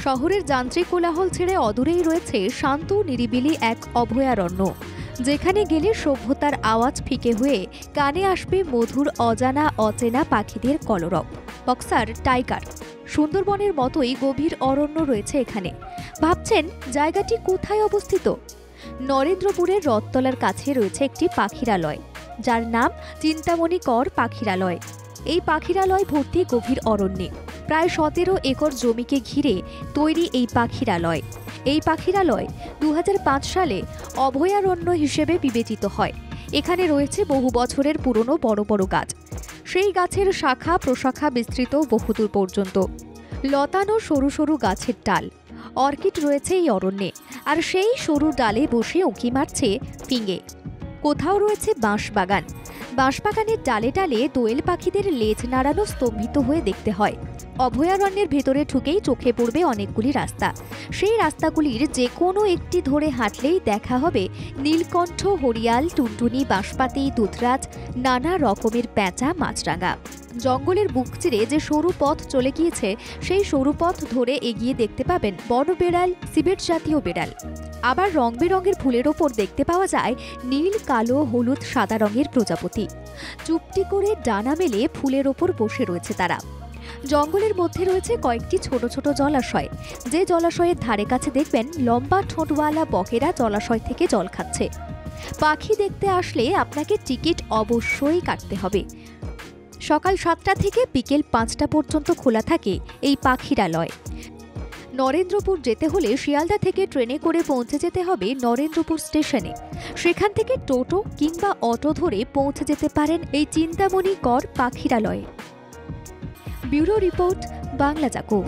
শহরের যান্ত্রিক কোলাহল ছেড়ে অদূরেই রয়েছে শান্ত নিরিবিলি এক অভয়ারণ্য, যেখানে গেলে সভ্যতার আওয়াজ ফিকে হয়ে কানে আসবে মধুর অজানা অচেনা পাখিদের কলরব। বক্সার টাইগার সুন্দরবনের মতোই গভীর অরণ্য রয়েছে এখানে। ভাবছেন জায়গাটি কোথায় অবস্থিত? নরেন্দ্রপুরের রথতলার কাছে রয়েছে একটি পাখিরালয়, যার নাম চিন্তামণি কর পাখিরালয়। এই পাখিরালয় ভর্তি গভীর অরণ্যে প্রায় 17 একর জমিকে ঘিরে তৈরি এই পাখিরালয়। এই পাখিরালয় 2005 সালে অভয়ারণ্য হিসেবে বিবেচিত হয়। এখানে রয়েছে বহু বছরের পুরনো বড় বড় গাছ। সেই গাছের শাখা প্রশাখা বিস্তৃত বহুদূর পর্যন্ত। লতানো সরু সরু গাছের ডাল, অর্কিড রয়েছে এই অরণ্যে, আর সেই সরু ডালে বসে উঁকি মারছে ফিঙে। কোথাও রয়েছে বাঁশবাগান। বাঁশবাগানের ডালে ডালে দোয়েল পাখিদের লেজ নাড়ানো স্তম্ভিত হয়ে দেখতে হয়। অভয়ারণ্যের ভেতরে ঢুকেই চোখে পড়বে অনেকগুলি রাস্তা। সেই রাস্তাগুলির যে কোনো একটি ধরে হাঁটলেই দেখা হবে নীলকণ্ঠ, হরিয়াল, টুনটুনি, বাঁশপাতি, দুধরাজ, নানা রকমের পেঁচা, মাছরাঙা। জঙ্গলের বুক চিরে যে সরু পথ চলে গিয়েছে, সেই সরু পথ ধরে এগিয়ে দেখতে পাবেন বনবেড়াল, সিবেট জাতীয় বেড়াল। আবার রং বেরঙের ফুলের ওপর দেখতে পাওয়া যায় নীল, কালো, হলুদ, সাদা রঙের প্রজাপতি। চুপটি করে ডানা মেলে ফুলের ওপর বসে রয়েছে তারা। জঙ্গলের মধ্যে রয়েছে কয়েকটি ছোট ছোট জলাশয়। যে জলাশয়ের ধারে কাছে দেখবেন লম্বা ঠোঁটওয়ালা বকেরা জলাশয় থেকে জল খাচ্ছে। পাখি দেখতে আসলে আপনাকে টিকিট অবশ্যই কাটতে হবে। সকাল 7টা থেকে বিকেল 5টা পর্যন্ত খোলা থাকে এই পাখিরালয়। নরেন্দ্রপুর যেতে হলে শিয়ালদা থেকে ট্রেনে করে পৌঁছে যেতে হবে নরেন্দ্রপুর স্টেশনে। সেখান থেকে টোটো কিংবা অটো ধরে পৌঁছে যেতে পারেন এই চিন্তামণি কর পাখিরালয়ে। ব্যুরো রিপোর্ট, বাংলা জাগো।